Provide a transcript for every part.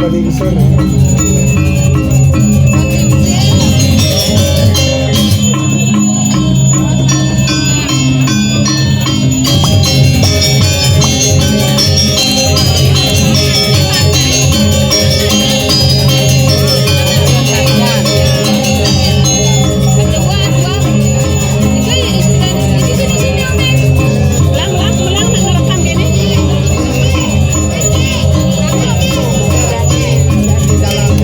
galing sir. Di dalam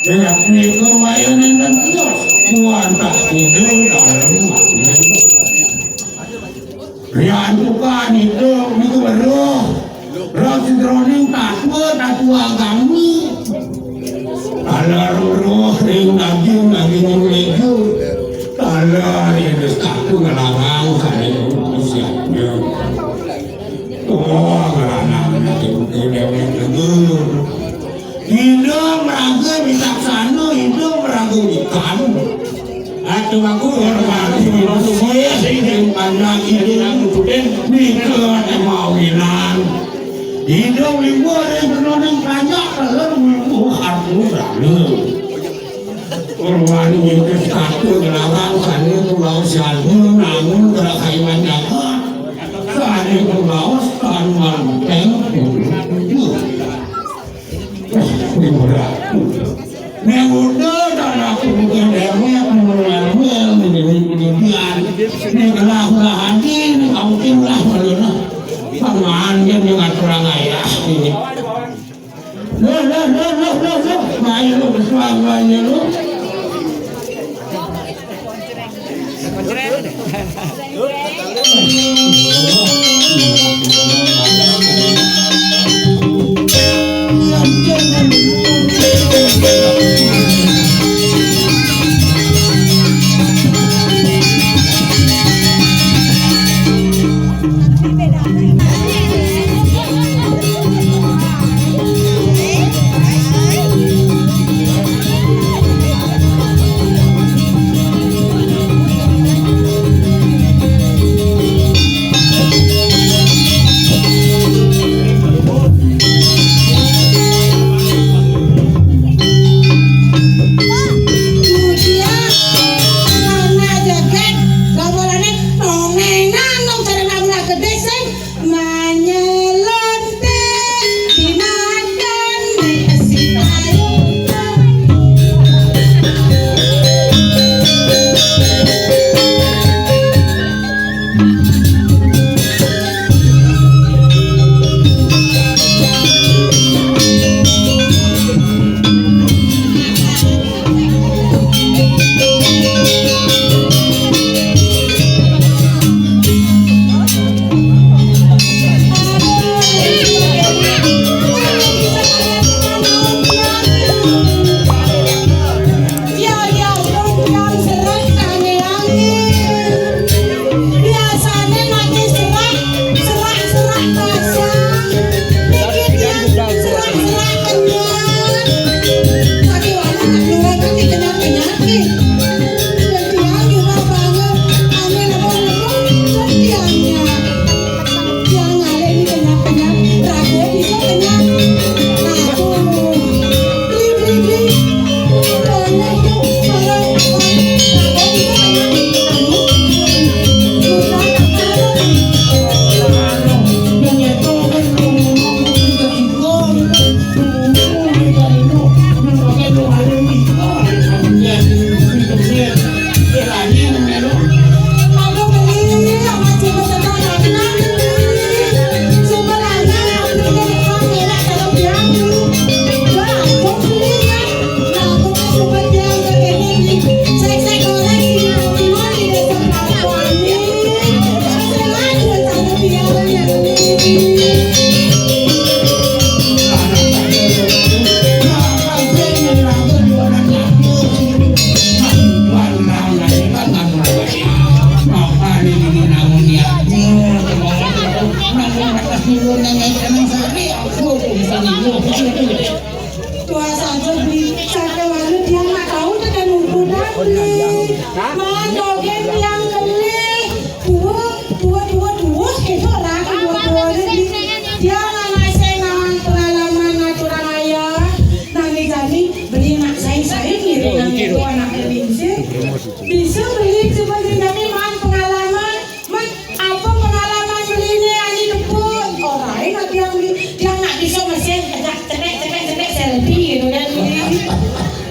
Dengan kemayan dan terus muantah itu dalam makna. Rian bukan itu baru. Rasa droning takut agama. Alar roh ring daging leju. Alar ini takut ngelarang kali usianya. Oh ngelarang itu legur. Hidup meragu bijaksana, hidup meragu ikan. Atau aku hormati manusia sehingga banyak hidup nikah mawinan. Hidup libur yang penuh banyak lalu libur harus lalu. Hormati itu satu gelarang sana pulau Sialbu namun berakai banyak. Sana pulau Stanmanteng. Mengudah dan aku bukan dewa mengeluarkan menjadi ini kelahlah hati ini kamu timlah malulah pangannya dengan kurang ayah ini main lu bersuaranya lu bisa beli seperti kami man pengalaman man apa pengalaman beli ini ani keput orang nanti yang beli yang nak bisa masih cetek selfie gitu kan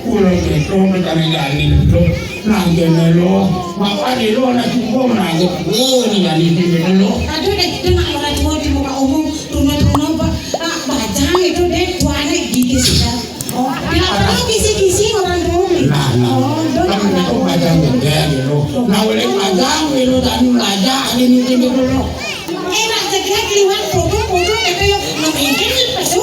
ulah itu mencari gali itu nangge nelo apa di lo nak cukup nangge ni gali di nelo aduh deh itu nak orang tua di muka umum rumah pak bajang itu deh tuanya gigi sudah oh Kalau kisi-kisi orang dulu. Nah, kan itu macam gede gitu. Nah, boleh macam gitu dan belajar ini dulu. Enak cegah liwat foto-foto itu yang mungkin pesu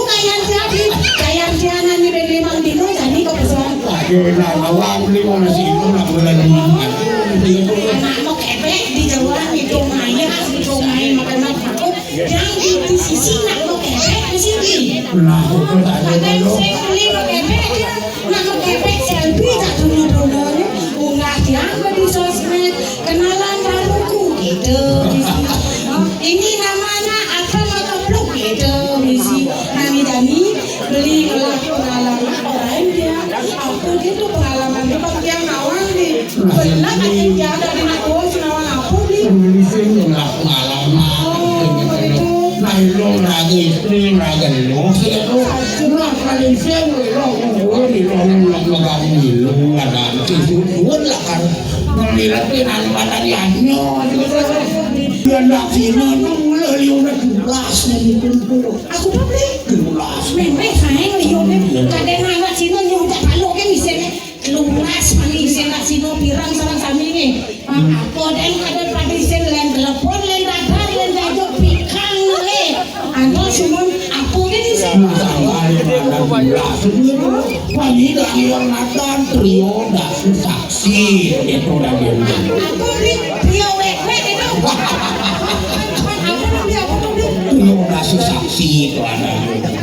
kayak jangan nih beli mang dino jadi kok pesuan. Nah, awang beli mau nasi itu nak boleh dimakan. Anak mau kepek di Jawa itu main makan takut yang di sisi nak mau kepek di sini. Nah, itu tak ada dulu. Saya beli mau kepek nak mau kepek selfie tak dulu-dulunya unggah diangkat di sosmed kenalan baruku gitu. Ini namanya apa motovlog gitu misi Nami Dani beli pengalaman orang dia aku gitu pengalaman dia pas dia ngawang di benar kan dia ada di aku senawang aku di Sini lah pengalaman. Nah, lo lagi istri lagi lo segitu. Nah, paling sering lo di lo ada kesusuan lah kan. Ngeliatin anak yanyo. Dia nak sini nunggu udah jelas nih kumpul. aku tuh beli Jelas. memang sayang lihatnya kadang anak sini nyuruh kalau kan misalnya lunas mani misalnya sini pirang sarang sami ini apa dan kadang pada isen lain telepon lain radar lain radio pikang le anu semua apa kan isen Pagi dari yang natan trio dah saksi itu dah dia. aku beli trio wek itu aku tuh beli Trio dah saksi itu ada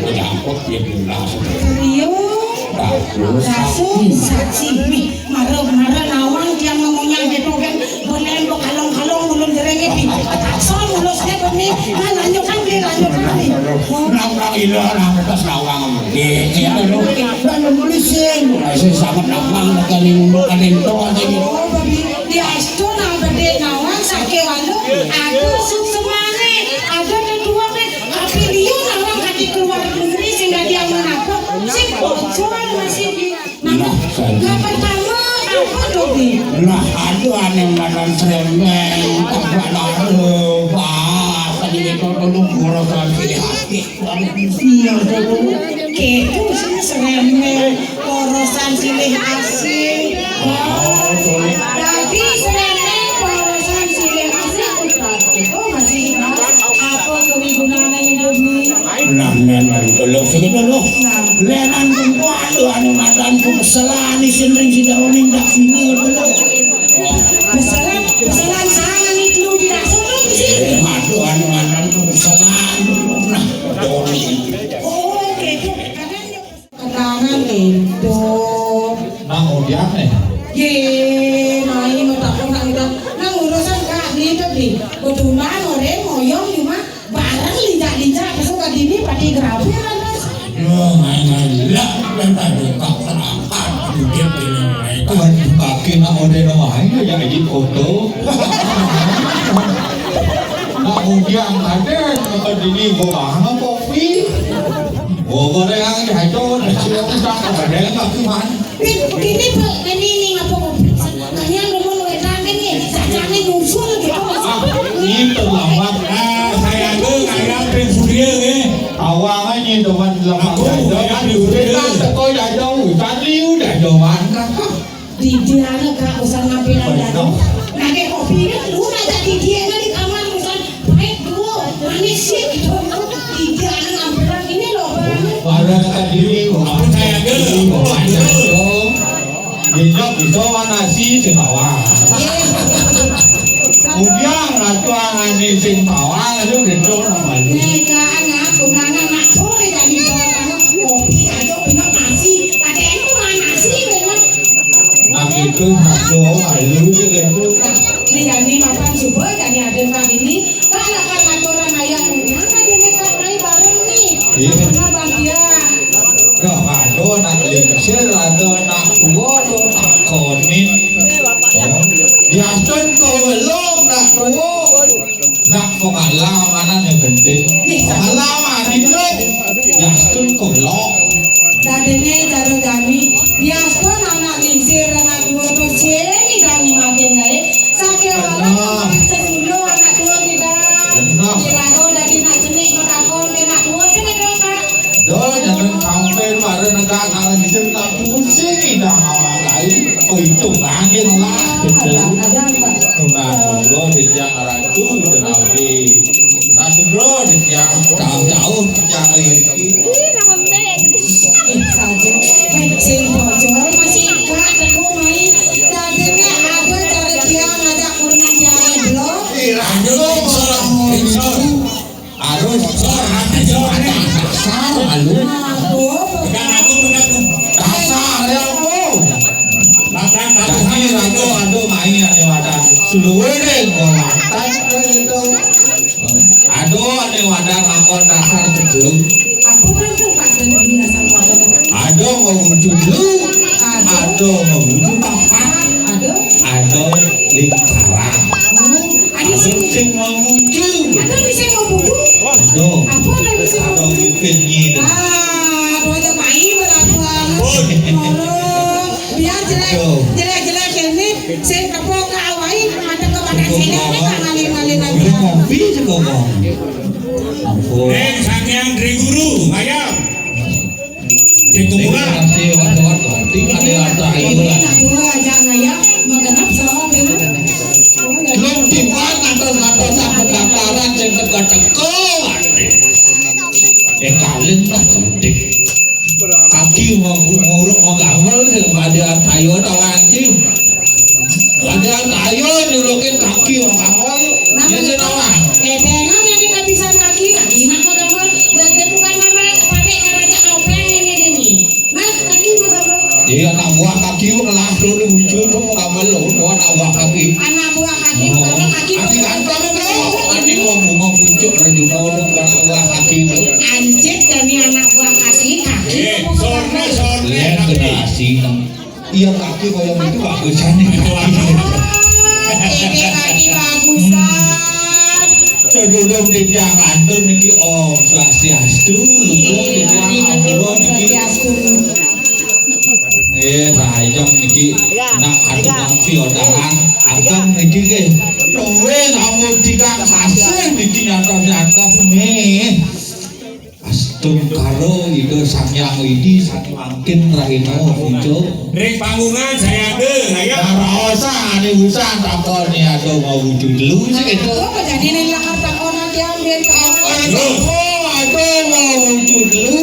jangkut dia jelas. trio kasus saksi nih marah nawang dia ngomongnya gitu kan boleh lo kalong belum jerengnya takson mulus dia begini lanjut kan Nang ilah nang atas nawang di ya lo dan nulisin saya sangat nawang kaning to aja gitu. di asto nang gede nawang sake walu aku suksemane ada kedua deh tapi dia nawang kaki keluar negeri sehingga dia menakut si bocor masih di nah pertama apa tuh di Nah aduh aneh makan seremeng tak ada pas tadi itu dulu gorosan di hati sial dulu gitu sih seremeng porosan silih asing tapi seremeng porosan silih asing itu masih apa kewigunaan yang demi nah memang dulu sini dulu lenan kumpul aduh aneh makan kemeselan di sini si daun dak sini dulu Besaran sana nih lu tidak suruh sih. aduh aneh makan kemeselan dulu nah doni Oh, gitu. Ketangan itu. Nang udian nih. Ye, nah ini mau tak nang urusan kak gitu di. Keduman orang moyong cuma barang lincah besok dini padi grafi kan mas. ngai lah dan tadi kak terangkat dia bilang Tuhan kaki nak ode nama ini yang izin foto. Nak udian ada kalau dini gua kopi. Gua yang hancur, siapa tak ada yang kaki man. Ini ngapa kok? Kayaknya ngomong wedan ini, sajane nyusul gitu mas. Itu lawak. saya ke kayak pensuria ke Awalnya ni tuan lawak. yang diudah Kau dah jauh, tadi udah jauhan kan? Di dia kak usah ngambil dado. Nake kopi kan lu nggak di dia di kamar usan baik dulu manis sih gitu. Di dia ngambil ini loh barangnya. Barang tadi saya ke Besok bisa nasi singkawang. Kemudian atuan ini singkawang itu gitu namanya. Neka anak tunangan anak sore jadi orang kopi aja benar nasi. Ada itu mah nasi benar. Nah itu satu halu gitu. Ini makan subuh jadi ada kali ini. Kalau kan aturan ayam mana dia mereka main bareng nih. Karena bagian. Gak ada nak lingsir, ada nak tua, ada nak konin. Ya kan kau belum nak tua. Nak pengalaman yang penting. Pengalaman itu ya kan kau belum. Dadene karo kami biasa anak lingsir anak dua terus sini kami makin naik sakit orang sesulo anak dua tidak kira kau dari nak jenik kau takon anak dua sini kau kak Ini ado main ane wadah seluruh ngomatan itu. Ado ane wadah ngakon dasar kejelung. Apa kan tuh Pak Sendiri dasar waktu? Ado mewujud lu, ado mewujud tempat, ado lingkaran. Ada Ado sing mewujud. ada bisa ngomong. Ado. Apa ada bisa Ado ngomong? mimpinya. Aduh aja main berlakuan. Biar jelek ini saya kapok kawai ada kepada sini ngalin lagi. Kopi juga kok. Ampun. Sakyang dari guru, ayam. Di kuburan. Kasih waktu-waktu. Tinggal di atas air Ini berat. nak dua aja ngaya magenap sama benar. Belum timbang atas pendaftaran yang teka-teka. Kalian tak cerdik. Kaki nguruk menggambar kepada tayo tawanti. Ada tayo nyurukin kaki menggambar. Ya senawang. Dengan yang kita bisa kaki nak menggambar dan bukan nama pakai kerajaan openg ini. Mas kaki menggambar. Iya anak buah kaki mengelah dulu muncul tuh menggambar lo. Anak buah kaki. Anak buah kaki menggambar kaki. Kaki kantor bro. Kaki mau pucuk rejuno anak buah kaki itu. Anjir kami anak buah kaki. Sorne. Lihat generasi. Iya kaki kau yang itu bagusan nih. Ini kaki bagusan. Sedulur di jangan tuh niki om swastiastu lugu di ruang niki. Rayong niki nak adu nang fiodalan abang niki ke. Luwe kamu tidak hasil niki nyata me. Astung karo itu sangyang widi sang mangkin rahino hijau. Ring panggungan saya ada, ayam. Rasa ane usah takon ni ada mau wujud lu sih itu. Apa jadi nih lah kata orang diambil Ada mau wujud lu.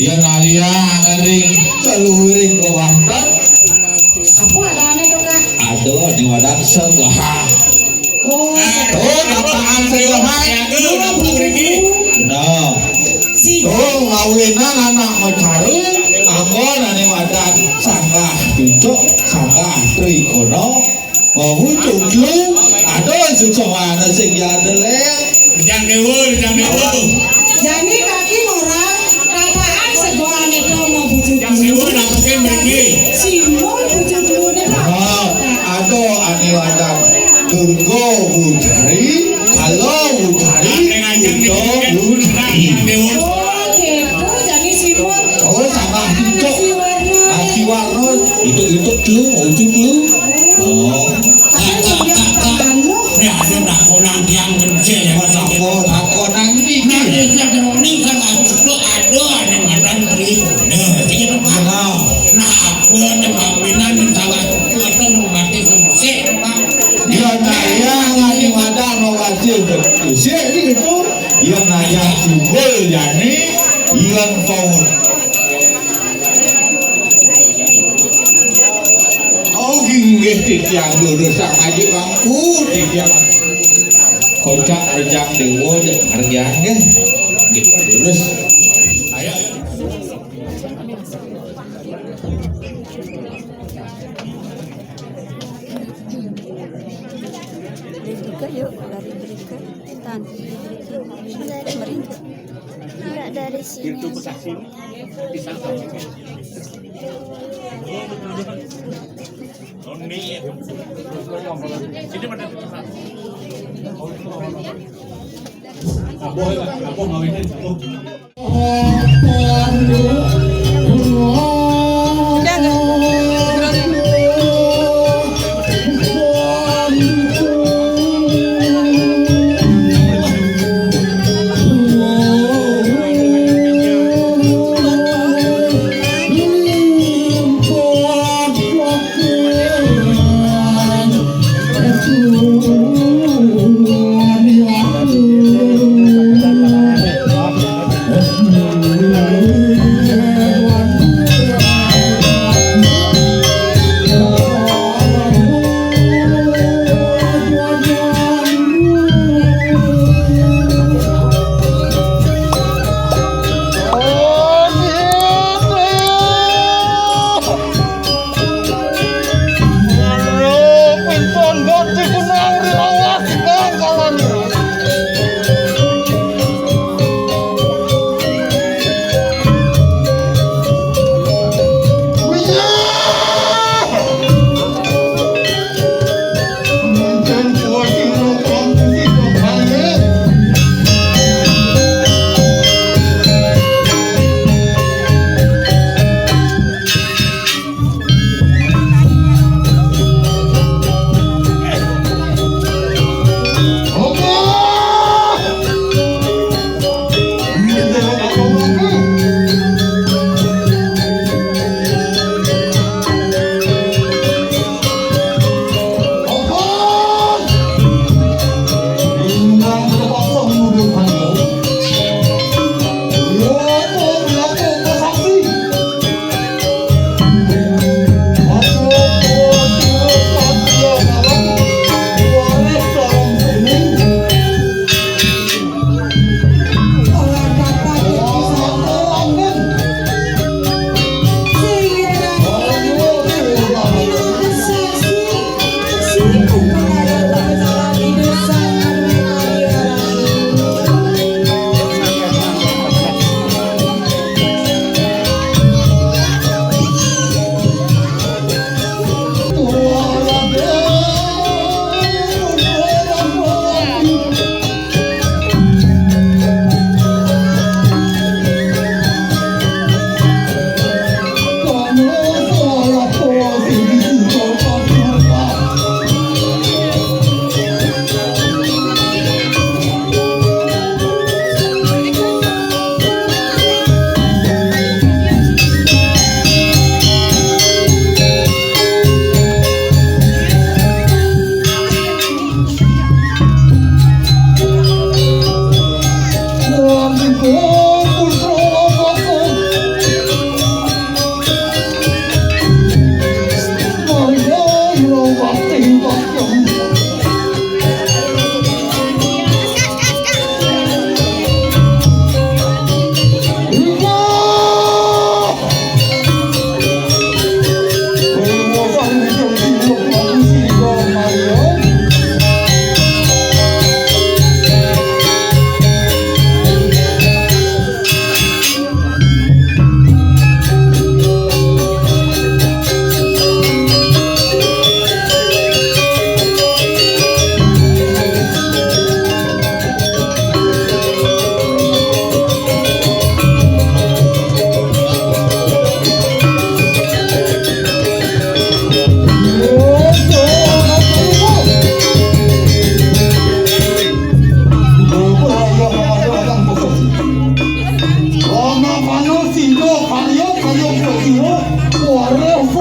Ya nalia ngering seluruh kawasan. Apa ada aneh tuh kak? Ada di wadah segahang. Oh, Dataan segahang. Saya ada, pergi. Nah. si Ngawinan anak mencari anggon ane wadah sanggah cucuk sanggah trikono mau wujud lu. Ada sesuatu sing ya deleng. Jangan dewa. jadi kaki orang apaan segoan itu mau bujuk Jangan dewa, nampakin pergi. simbol bujuk dulu deh pak. Ada ane wadah Durgo Bujari kalau Bujari Durgo Bujari. Oh gitu jadi simbol. Oh sanggah cucuk Si warna. Aki warno itu lu wujud lu. Oh Ini ada dakonan yang kecil ya mas. aku nang Ini kan ada yang ada terigu. Nah aku ada paminan yang salah itu membatik musik. dia naya ngani wadah mau wajib berusia ini gitu. Dia naya simbol yani ilan power. Oh gini tiang dulu sang aja bangku tiang kocak rejang dewo hargaan kan gitu terus Berika yuk dari Berika tan dari Berika enggak dari sini Thank you.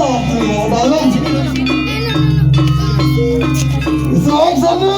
Ayo dalam. Isok sana.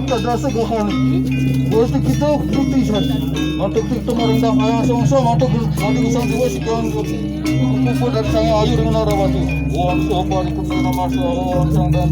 Kadrasa gahan. Gusto kita putisan. Untuk kita merendam ayam song-song untuk isang dua sekian kumpul dari saya ayu dengan arah batu. Wah, siapa ikut nama saya? Sang dan.